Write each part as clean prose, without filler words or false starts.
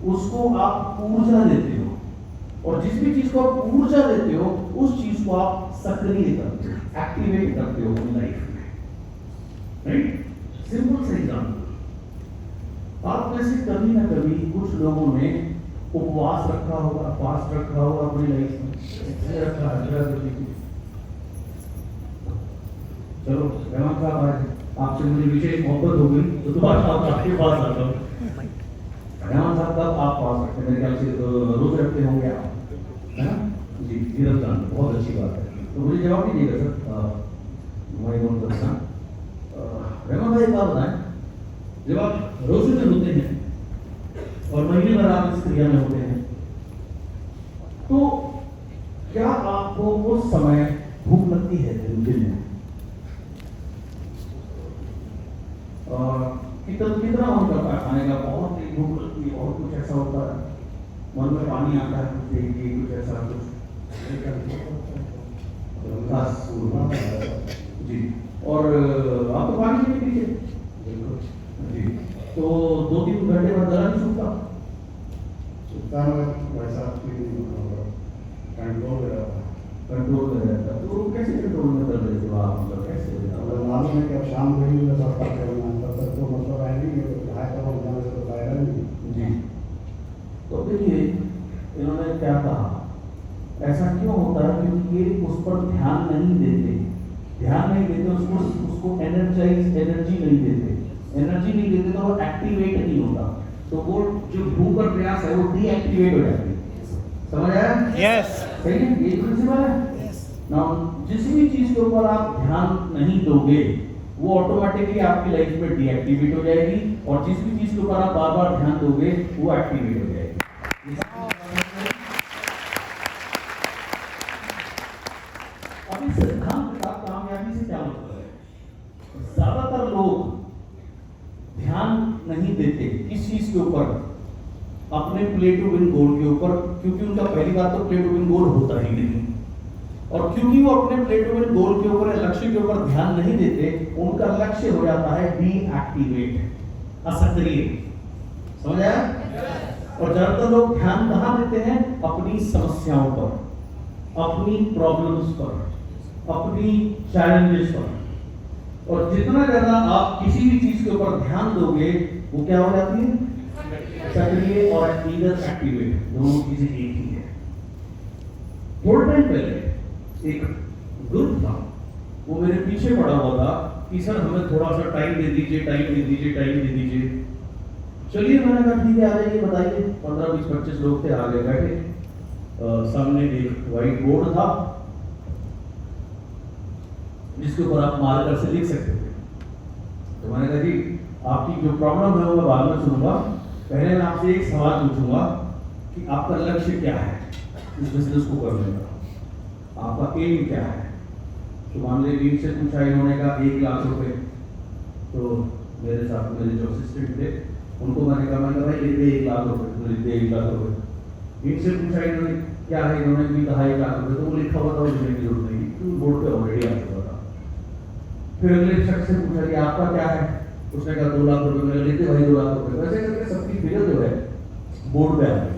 उसको आप ऊर्जा देते हो, और जिस भी चीज को आप ऊर्जा देते हो उस चीज को आप सक्रिय करते हो, एक्टिवेट करते हो अपनी लाइफ में, राइट? सिंपल सा एग्जाम्पल, आप में से कभी ना कभी कुछ लोगों ने उपवास रखा होगा, फास्ट रखा होगा अपनी लाइफ में, रखा है। चलो रहमान साहब, आज आपसे मुझे विशेष मोहब्बत हो गई तो दोबारा आपके पास आता हूँ। रहमान साहब कब आप पास रखते हैं? मेरे ख्याल से रोज रखते होंगे आप, है ना? जी, ये रमजान बहुत अच्छी बात है। तो मुझे जवाब दीजिएगा सर, मैं कौन करता रहमान भाई, एक बात बताएं, जब आप रोजे में होते हैं और महीने भर आप इस क्रिया में होते हैं, तो क्या आपको उस समय भूख लगती है दिन में? कितना मन करता है खाने का? बहुत ही भूख लगती है, और कुछ ऐसा होता है मन में पानी आता है, कुछ देखिए, कुछ ऐसा कुछ जी। और आप तो पानी नहीं पीते जी, तो 2-3 घंटे बाद गला नहीं सूखता? वैसा कंट्रोल में रहता है। कंट्रोल में रहता है, तो कैसे कंट्रोल में कर लेते हो आप? मतलब कैसे? मालूम है कि अब शाम को ही मुझे सफर करना है, तब तक तो मतलब है नहीं कि ढाई तक जाने से तो फायदा नहीं जी। तो देखिए इन्होंने क्या कहा, ऐसा क्यों होता है? क्योंकि ये उस पर ध्यान नहीं देते, उसको एनर्जी नहीं देते, तो वो एक्टिवेट नहीं होता, तो वो जो भूख का प्रयास है वो डीएक्टिवेट हो जाती है। समझ आया? यस। सही है, ये प्रिंसिपल है ना। जिस भी चीज के ऊपर आप ध्यान नहीं दोगे वो ऑटोमेटिकली आपकी लाइफ में डीएक्टिवेट हो जाएगी, और जिस भी चीज के ऊपर आप बार बार ध्यान दोगे वो एक्टिवेट हो जाएगी। अब इस सिद्धांत का कामयाबी से क्या मतलब है? ज्यादातर लोग ध्यान नहीं देते किस चीज के ऊपर? अपने प्ले टू विन गोल के ऊपर, क्योंकि उनका पहली बात तो प्ले टू विन गोल होता ही नहीं, और क्योंकि वो अपने प्ले टू विन गोल के ऊपर, लक्ष्य के ऊपर ध्यान नहीं देते, उनका लक्ष्य हो जाता है डीएक्टिवेट, असक्रिय। समझ आया? और ज्यादातर लोग ध्यान कहाँ देते हैं? अपनी समस्याओं पर, अपनी प्रॉब्लम्स पर, अपनी चैलेंजेस पर, और जितना ज्यादा आप किसी भी चीज के ऊपर ध्यान दोगे वो क्या हो जाती है? सक्रिय और एक्टिवेट, दोनों चीजें एक ही है। थोड़ा टाइम पहले एक ग्रुप था, वो मेरे पीछे पड़ा हुआ था कि सर हमें थोड़ा सा टाइम दे दीजिए। चलिए, मैंने कहा ठीक है, आ जाइए, बताइए। 15-20-25 लोग थे, आगे बैठे, सामने एक व्हाइट बोर्ड था जिसके ऊपर आप मार्कर से लिख सकते थे। तो मैंने कहा जी, आपकी जो प्रॉब्लम है वो मैं बाद में सुनूंगा, पहले मैं आपसे एक सवाल पूछूंगा कि आपका लक्ष्य क्या है इस बिजनेस को करने का, आपका एम क्या है? तो मान लीजिए इनसे पूछा इन्होंने कहा 1 लाख रुपए, तो मेरे साथ मेरे जो असिस्टेंट थे उनको मैंने कहा भाई लिख दे 1 लाख रुपए, तो लिख दे 1 लाख रुपए। इनसे पूछा इन्होंने क्या है, इन्होंने भी कहा 1 लाख रुपए, तो वो लिखा हुआ था, लिखने की जरूरत नहीं, क्योंकि बोर्ड पे ऑलरेडी आ चुका था। फिर अगले शख्स से पूछा कि आपका क्या है, उसने कहा 2 लाख रुपए। मैंने लिख दे भाई 2 लाख रुपए। वैसे करके सबकी फिगर जो है बोर्ड पे आ गई।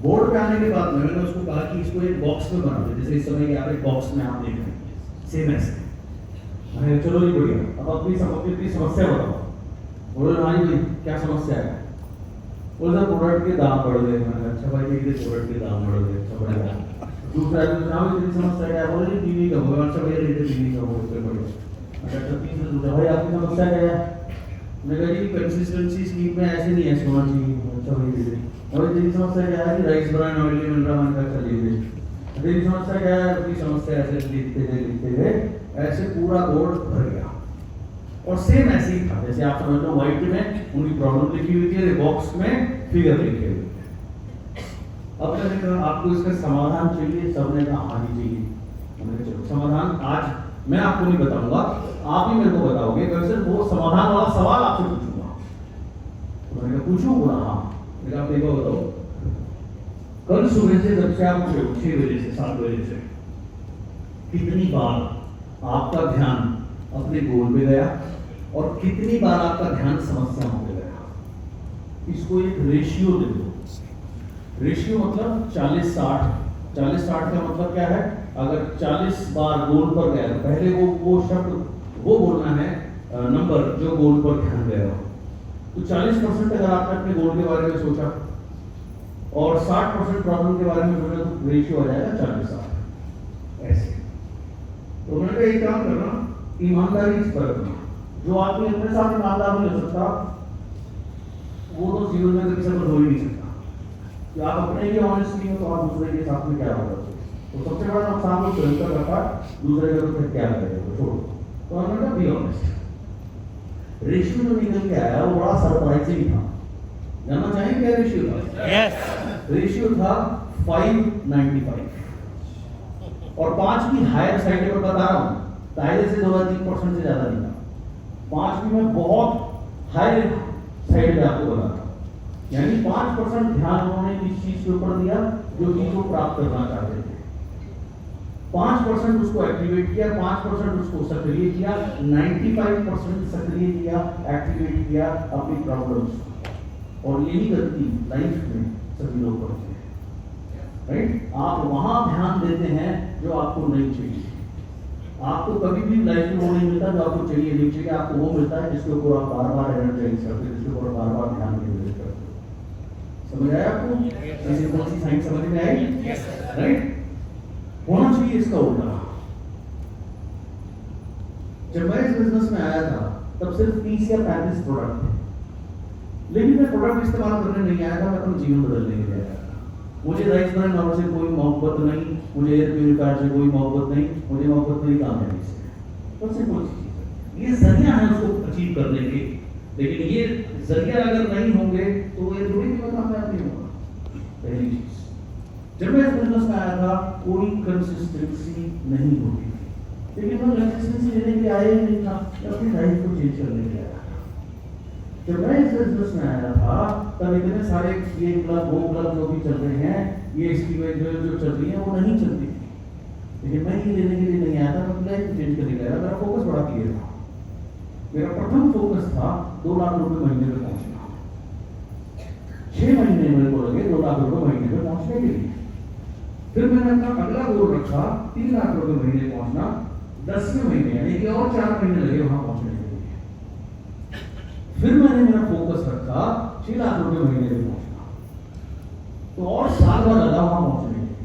बोर्ड पे आने के बाद मैंने उसको कहा कि इसको एक बॉक्स में बना दे, जैसे इस समय यहाँ पे बॉक्स में आप देख रहे हैं, सेम ऐसे। मैंने चलो जी बढ़िया, अब अपनी समस्या बताओ। बोले हाँ जी क्या समस्या है? बोले सर प्रोडक्ट के दाम बढ़ गए। मैंने अच्छा भाई ठीक है, प्रोडक्ट के दाम बढ़ गए, अच्छा बढ़ेगा। दूसरा तेरी समस्या क्या है? बोले टीवी का होगा। अच्छा भैया टीवी का होगा, उससे बढ़िया। अच्छा तीसरा दूसरा भाई आपकी समस्या क्या है? मैंने कहा जी कंसिस्टेंसी स्कीम में ऐसे नहीं ऐसे होना चाहिए। अच्छा भाई और तेरी समस्या क्या है? राइस ब्रांड ऑयल नहीं मिल रहा, मैंने कहा चलिए। तेरी समस्या क्या है? अपनी समस्या ऐसे लिखते गए ऐसे पूरा बोर्ड भर गया, और सेम ऐसे ही था जैसे आप समझ लो व्हाइट में उनकी प्रॉब्लम लिखी हुई थी, बॉक्स में फिगर लिखे हुए थे। अब मैंने कहा आपको इसका समाधान चाहिए? सबने कहा हाँ जी चाहिए। मैंने चलो समाधान आज मैं आपको नहीं बताऊंगा, आप ही मेरे को बताओगे। वैसे वो समाधान वाला सवाल आपसे पूछूंगा। तो मैंने पूछूं? बोला हाँ। मैंने आप देखो बताओ, कल सुबह से जब से आप उठे 6 बजे से 7 बजे से कितनी बार आपका ध्यान अपने गोल पे गया और कितनी बार आपका ध्यान समस्याओं पे गया? इसको एक रेशियो दे दो। रेशियो मतलब 40-60। 40-60 का मतलब क्या है? अगर 40 बार गोल पर गया तो पहले वो शब्द वो बोलना है, नंबर जो गोल पर ध्यान गया हो। तो 40% अगर आपने अपने गोल के बारे में सोचा और 60% प्रॉब्लम के बारे में सोचा तो रेशियो आ जाएगा 40-60 ऐसे। तो मैंने कहा एक काम करना, ईमानदारी से बरतना। जो आदमी अपने साथ ईमानदार नहीं हो सकता वो तो जीवन में कभी सफल हो ही नहीं सकता। कि आप अपने लिए ऑनेस्ट नहीं हो तो आप दूसरे के साथ में क्या होगा? तो सबसे बड़ा नुकसान तो स्वयं का करता, दूसरे का तो फिर क्या करेगा? छोड़ो। तो हमने कहा बी ऑनेस्ट। रेशियो जो निकल के आया वो बड़ा सरप्राइजिंग था। जानना चाहेंगे क्या रेशियो था? यस। रेशियो था 5:95 और 5 की हायर साइड पर बता रहा हूँ, कायदे से 2-3% से ज्यादा नहीं था। 5 भी मैं बहुत हाई साइड पे आपको बता रहा हूँ, यानी 5% ध्यान उन्होंने इस चीज के ऊपर दिया जो चीज को प्राप्त करना चाहते थे। 5% उसको एक्टिवेट किया, 5% उसको सक्रिय किया, 95% सक्रिय किया, एक्टिवेट किया अपनी प्रॉब्लम्स। और यही गलती लाइफ में सभी लोग करते हैं, राइट? आप वहां ध्यान देते हैं जो आपको नहीं चाहिए। आपको कभी भी लाइफ में वो नहीं मिलता जो आपको चाहिए नहीं चाहिए। आपको वो मिलता है जिसके ऊपर आप बार-बार एनर्जाइज करते हो, जिसके ऊपर बार-बार ध्यान केंद्रित करते हो। समझ आया आपको? ऐसी कौन सी साइंस समझ में आई? राइट? होना चाहिए इसका उल्टा। जब मैं इस बिजनेस में आया था तब सिर्फ 30 या 35 प्रोडक्ट थे, लेकिन मैं प्रोडक्ट इस्तेमाल करने नहीं आया था, मैं अपना जीवन बदलने के लिए आया था। मुझे राइस ब्रांड नाम से कोई मोहब्बत नहीं, मुझे एयर प्यूरिफायर से कोई मोहब्बत नहीं, मुझे मोहब्बत मेरी कामयाबी से। सबसे बड़ी चीज है, ये जरिया है उसको अचीव करने के, लेकिन ये जरिया अगर नहीं होंगे तो ये थोड़ी भी कामयाब नहीं होगा। पहली चीज, जब मैं इस बिजनेस में आया था कोई कंसिस्टेंसी नहीं होती थी, लेकिन मैं कंसिस्टेंसी लेने के लिए आया ही नहीं था, मैं अपनी लाइफ को चेंज करने के लिए आया था। जब मैं इस बिजनेस में आया था तब इतने सारे ये क्लब वो क्लब जो भी चल रहे हैं, ये स्कीमें जो चल रही हैं वो नहीं चलती थी, लेकिन मैं ये लेने के लिए नहीं आया था, मैं लाइफ चेंज करने के लिए आया। मेरा फोकस बड़ा क्लियर था। मेरा प्रथम फोकस था 2 लाख रुपए महीने में पहुंचना। 6 महीने मेरे को लगे 2 लाख रुपए महीने में पहुंचने के लिए। फिर मैंने अपना अगला गोल रखा 3 लाख रुपए महीने पहुंचना। 10वें महीने यानी कि और 4 महीने लगे वहां पहुंचने के लिए। फिर मैंने मेरा फोकस रखा 6 लाख रुपए महीने में पहुंचना, तो और साल भर लगा वहां पहुंचने के लिए।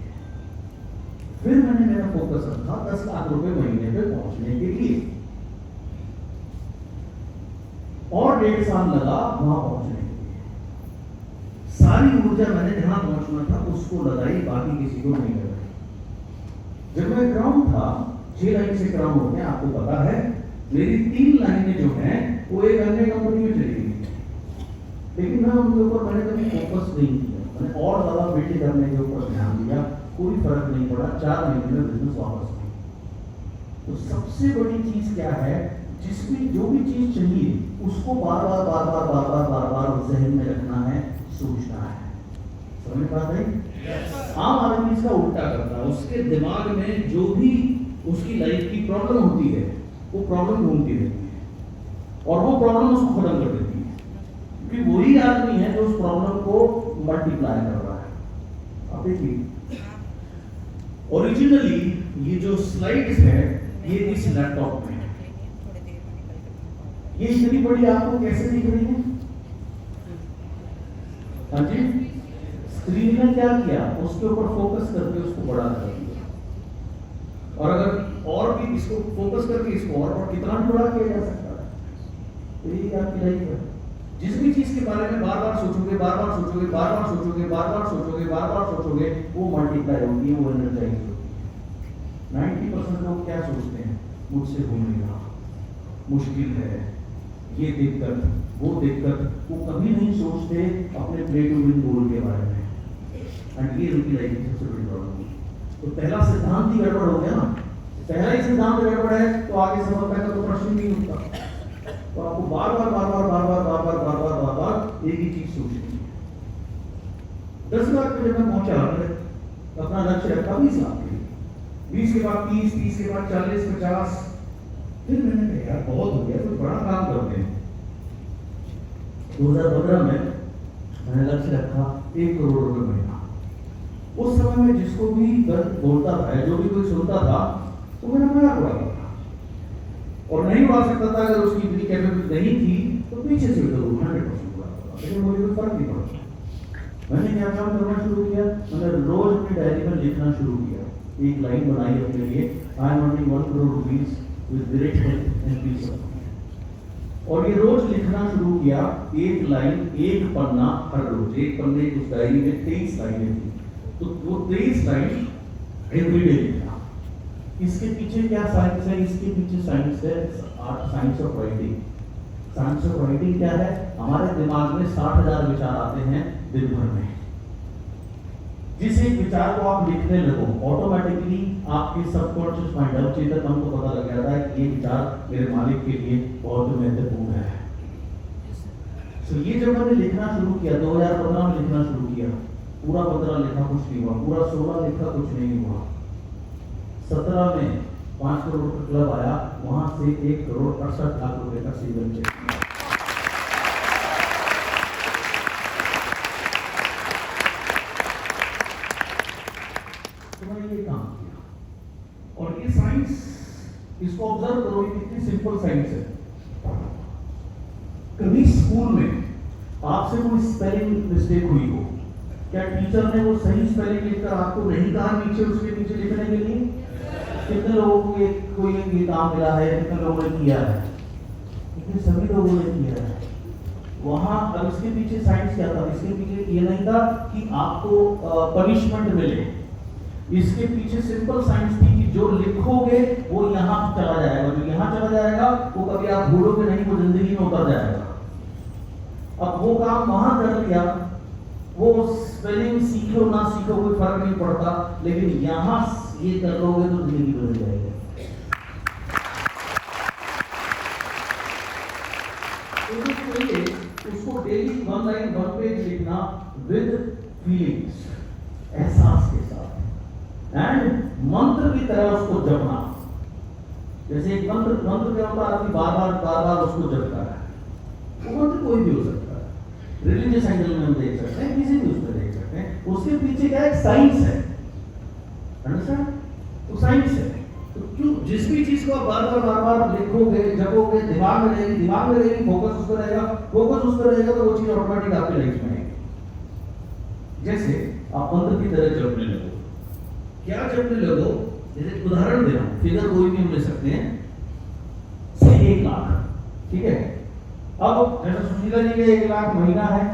फिर मैंने मेरा फोकस रखा 10 लाख रुपए महीने पे पहुंचने के लिए, और 1.5 साल लगा वहां पहुंचने के लिए। सारी ऊर्जा मैंने जहां पहुंचना था उसको लगाई, बाकी किसी को नहीं लगाई। जब मैं ग्राउंड था 6 लाइन से ग्राउंड हो गया, आपको पता है मेरी 3 लाइनें जो हैं वो एक अन्य कंपनी में चली गई, लेकिन मैं उनके ऊपर मैंने कभी फोकस नहीं किया। मैंने और ज्यादा बेटे करने के ऊपर ध्यान दिया, कोई फर्क नहीं पड़ा। 4 महीने में बिजनेस वापस हुआ। तो सबसे बड़ी चीज क्या है, जिसमें जो भी चीज चाहिए उसको बार बार जहन में रखना है, सोचना है। समझ में बात आई? आम आदमी इसका उल्टा करता है, उसके दिमाग में जो भी उसकी लाइफ की प्रॉब्लम होती है वो प्रॉब्लम घूमती रहती है और वो प्रॉब्लम उसको खत्म कर देती है, क्योंकि वही आदमी है जो उस प्रॉब्लम को मल्टीप्लाई कर रहा है। आप देखिए, ओरिजिनली ये जो स्लाइड्स है ये इस लैपटॉप में है। ये इतनी बड़ी आपको कैसे दिख रही है? हाँ जी, स्क्रीन ने क्या किया, उसके ऊपर फोकस करके उसको बड़ा कर दिया। और अगर और भी इसको फोकस करके इसको और कितना भी बड़ा किया जा सकता है। तो यही आपकी लाइफ है। जिस भी चीज के बारे में बार बार सोचोगे, बार बार सोचोगे, बार बार सोचोगे, बार बार सोचोगे, बार बार सोचोगे, वो मल्टीप्लाई होगी, वो एनर्जाइज होगी। 90% लोग क्या सोचते हैं, मुझसे हो नहीं रहा, मुश्किल है, ये दिक्कत, वो दिक्कत। वो कभी नहीं सोचते अपने प्ले टू विन गोल के बारे में। एंड ये उनकी लाइफ की सबसे बड़ी प्रॉब्लम है। तो पहला सिद्धांत ही गड़बड़ हो गया ना। पहला ही सिद्धांत गड़बड़ है तो आगे सफलता का तो प्रश्न नहीं उठता। तो आपको बार बार एक ही चीज सोचनी है। 10 लाख पे जब मैं पहुंचा, अपना लक्ष्य रखा 20 लाख के, 20 के बाद 30, 30 के बाद 40, 50। फिर मैंने कहा यार बहुत हो गया, कुछ बड़ा काम करते हैं। 2015 में मैंने लक्ष्य रखा 1 करोड़ रुपए महीना। उस समय में जिसको भी बोलता था, जो भी कोई सुनता था, तो मेरा मजाक उड़ाता था, और नहीं उड़ा सकता था अगर उसकी इतनी कैपेबिलिटी नहीं थी तो पीछे से 100% उड़ाता था, लेकिन मुझे कोई फर्क नहीं पड़ता। मैंने क्या काम करना शुरू किया, मैंने रोज अपनी डायरी में लिखना शुरू किया। एक लाइन बनाई अपने लिए, I am earning 1 crore rupees with great health and peace of mind. और ये रोज लिखना शुरू किया, एक लाइन, एक पन्ना हर रोज। एक पन्ने उस डायरी में 23 लाइनें थी, तो वो 23 लाइन एवरीडे लिखना। इसके पीछे क्या साइंस है? इसके पीछे साइंस है, science of writing. Science of writing क्या है? हमारे दिमाग में 60,000 विचार आते हैं दिन भर में। जिस एक विचार को आप लिखने लगो, ऑटोमेटिकली आपके सबकॉन्शियस माइंड, अवचेतन मन को पता लग जाता है कि ये विचार मेरे मालिक के लिए बहुत महत्वपूर्ण है। तो ये जब मैंने लिखना शुरू किया, 2015 में लिखना शुरू किया, पूरा 15 लिखा, कुछ नहीं हुआ। पूरा 16 लिखा, कुछ नहीं हुआ। 17 में 5 करोड़ का क्लब आया, वहां से 1 करोड़ 68 लाख रुपए का सिंगल चेक मिला। तो मैंने ये काम किया, और ये साइंस, इसको ऑब्जर्व करो, ये कितनी सिंपल साइंस है। कभी स्कूल में आपसे कोई स्पेलिंग मिस्टेक हुई हो, क्या टीचर ने वो सही स्पेलिंग लिखकर आपको नहीं कहा नीचे उसके नीचे लिखने के लिए? कितने लोगों को ये काम मिला है, कितने लोगों ने किया है? लेकिन सभी लोगों ने किया है। वहां अब इसके पीछे साइंस क्या था? इसके पीछे ये नहीं था कि आपको पनिशमेंट मिले, इसके पीछे सिंपल साइंस थी कि जो लिखोगे वो यहाँ चला जाएगा, जो यहाँ चला जाएगा वो कभी आप भूलोगे नहीं, वो जिंदगी में उतर जाएगा। अब वो काम वहां कर लिया, वो स्पेलिंग सीखो ना सीखो कोई फर्क नहीं पड़ता, लेकिन यहां ये कर लोगे तो जिंदगी बदल जाएगी। उसको डेली 1 लाइन 1 पेज लिखना विद फीलिंग्स, एहसास के साथ, एंड मंत्र की तरह उसको जपना। जैसे एक मंत्र क्या होता है, आदमी बार बार उसको जपता है। वो मंत्र कोई भी हो सकता है, रिलीजियस एंगल में हम देख सकते हैं, किसी भी उसमें देख सकते हैं। उसके पीछे क्या एक साइंस है, अंडरस्टैंड? तो साइंस है। तो क्यों जिस भी चीज को आप बार बार लिखोगे, जपोगे, दिमाग में रहेगी, फोकस उस पर रहेगा, तो वो चीज ऑटोमेटिक आपकी लाइफ में आएगी। जैसे आप मंत्र की तरह जपने लगो। क्या जपने लगो? जैसे उदाहरण दे रहा हूं, फिगर कोई भी हम ले सकते हैं, से 1 लाख, ठीक है। अब जैसे सुशीला जी का 1 लाख महीना है,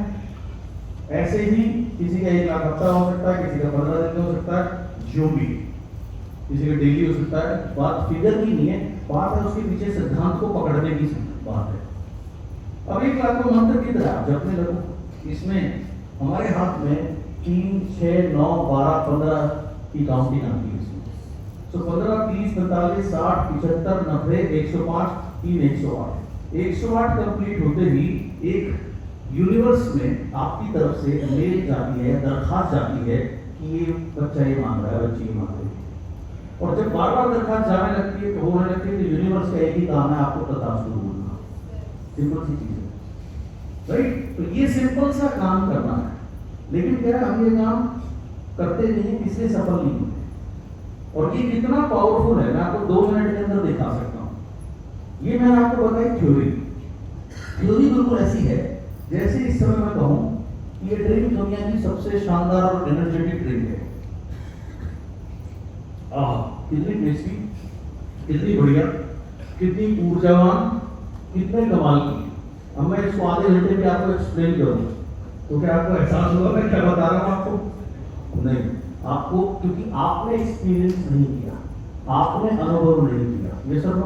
ऐसे ही किसी का 1 लाख हफ्ता हो सकता है, किसी का 15 दिन हो सकता है, जो भी, किसी का डेली हो सकता है। बात फिगर की नहीं है, बात है उसके पीछे सिद्धांत को पकड़ने की बात है। अब 1 लाख को मंत्र की तरह जपने लगो। इसमें हमारे हाथ में 3, 6, 9, 12, 15 की काउंटिंग आती है इसमें। तो 15, 30, 45, 60, 75, 90, 105, 3, 108। 108 कंप्लीट होते ही एक यूनिवर्स में आपकी तरफ से मेल जाती है, दरखास्त जाती है कि ये बच्चा ये मांग रहा है, बच्ची ये मांग रही है। और जब बार दरखास्त जाने लगती है, तो होने लगती है, तो यूनिवर्स का एक ही काम है, आपको तथास्तु बोलना। सिंपल सी चीज है, राइट? तो ये सिंपल सा काम करना है, लेकिन क्या है, हम ये काम करते नहीं, इसलिए सफल नहीं होते। और ये कितना पावरफुल है, मैं आपको 2 मिनट के अंदर दिखा सकता हूं। ये मैंने आपको बताई थ्योरी बिल्कुल ऐसी है जैसे इस समय मैं कहूं कि ये ड्रिंक दुनिया की सबसे शानदार और एनर्जेटिक ड्रिंक है। कितनी टेस्टी, कितनी बढ़िया, कितनी ऊर्जावान, कितने कमाल की। अब मैं इसको आधे घंटे में आपको एक्सप्लेन करूं तो क्या आपको एहसास होगा मैं क्या बता रहा हूं आपको? नहीं, आपको, क्योंकि आपने एक्सपीरियंस नहीं किया, आपने अनुभव नहीं किया। ये सब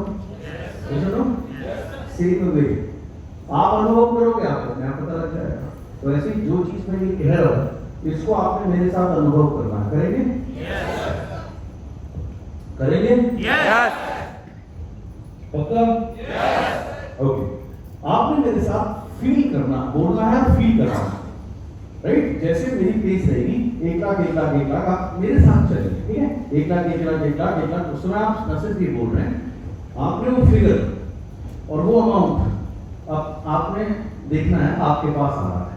सेम वे आप अनुभव करोगे, आपको क्या पता लग जाएगा। तो ऐसे ही जो चीज मैं ये कह रहा हूं, इसको आपने मेरे साथ अनुभव करना है। करेंगे? करेंगे? पक्का? ओके। आपने मेरे साथ फील करना, बोलना है और फील करना है, राइट? जैसे मेरी पेस रहेगी 1 लाख 1 लाख 1 लाख, आप मेरे साथ चलेंगे, ठीक है? 1 लाख 1 लाख 1 लाख 1 लाख, उस समय आप न सिर्फ ये बोल रहे हैं, आपने वो फिगर और वो अमाउंट अब आपने देखना है आपके पास आ रहा है,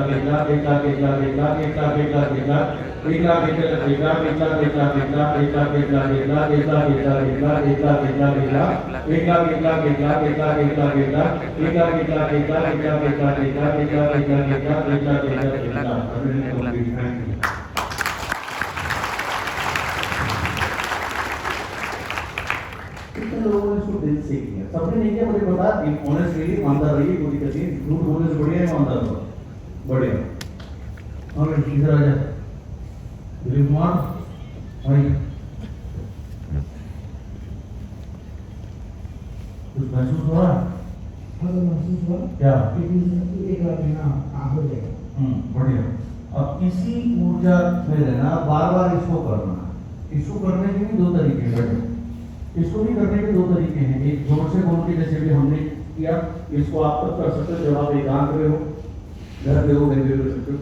कितने लोगों ने इसको दिल से किया? सबने नहीं किया, मुझे बता। ऑनेस्ट रहिए, ईमानदार रहिए, कोई दिक्कत नहीं। झूठ बोलने से बढ़िया ईमानदार हो, बढ़िया। और इधर आ जा दिलीप कुमार भाई, कुछ महसूस हो रहा है? हाँ, तो महसूस हुआ क्या? एक बार ना आंख हो जाएगा। बढ़िया। अब इसी ऊर्जा में रहना, बार बार इसको करना। इसको करने के भी दो तरीके हैं बेटे। इसको भी करने के दो तरीके हैं। एक जोर से बोल के, जैसे भी हमने किया, इसको आप तब कर सकते हो जब आप एकांत में हो, घर पे हो, कहीं भी कर सकते हो।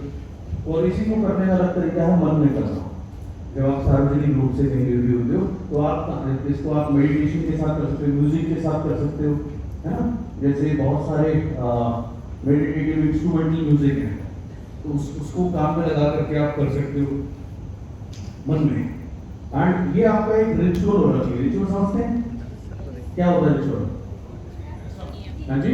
और इसी को करने का अलग तरीका है मन में करना। जब आप सार्वजनिक रूप से कहीं भी होते हो तो आप इसको आप मेडिटेशन के साथ कर सकते हो, म्यूजिक के साथ कर सकते हो, है ना। जैसे बहुत सारे मेडिटेटिव इंस्ट्रूमेंटल म्यूजिक है, तो उसको काम में लगा करके आप कर सकते हो मन में। एंड ये आपका एक रिचुअल होना चाहिए। रिचुअल समझते हैं क्या होता है रिचुअल? हाँ जी,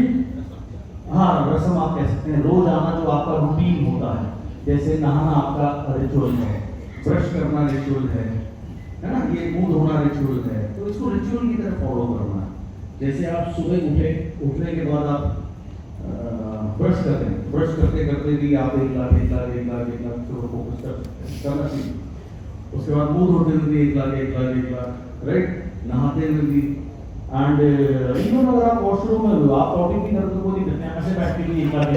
हाँ, रस्म आप कह सकते हैं। रोज आना जो आपका रूटीन होता है, जैसे नहाना आपका रिचुअल है, ब्रश करना रिचुअल है ना, ये मुंह धोना रिचुअल है। तो इसको रिचुअल की तरह फॉलो करना है। जैसे आप सुबह उठने के बाद आप ब्रश करते हैं, ब्रश करते करते भी आप एक लाख फोकस करना सीखिए। उसके बाद मुंह धोते हुए भी एक लाख, राइट, नहाते हुए भी। एंड इवन अगर आप वॉशरूम में हो, आप टॉपिक भी करते हो, कोई दिक्कत नहीं, ऐसे बैठ के भी एक लाख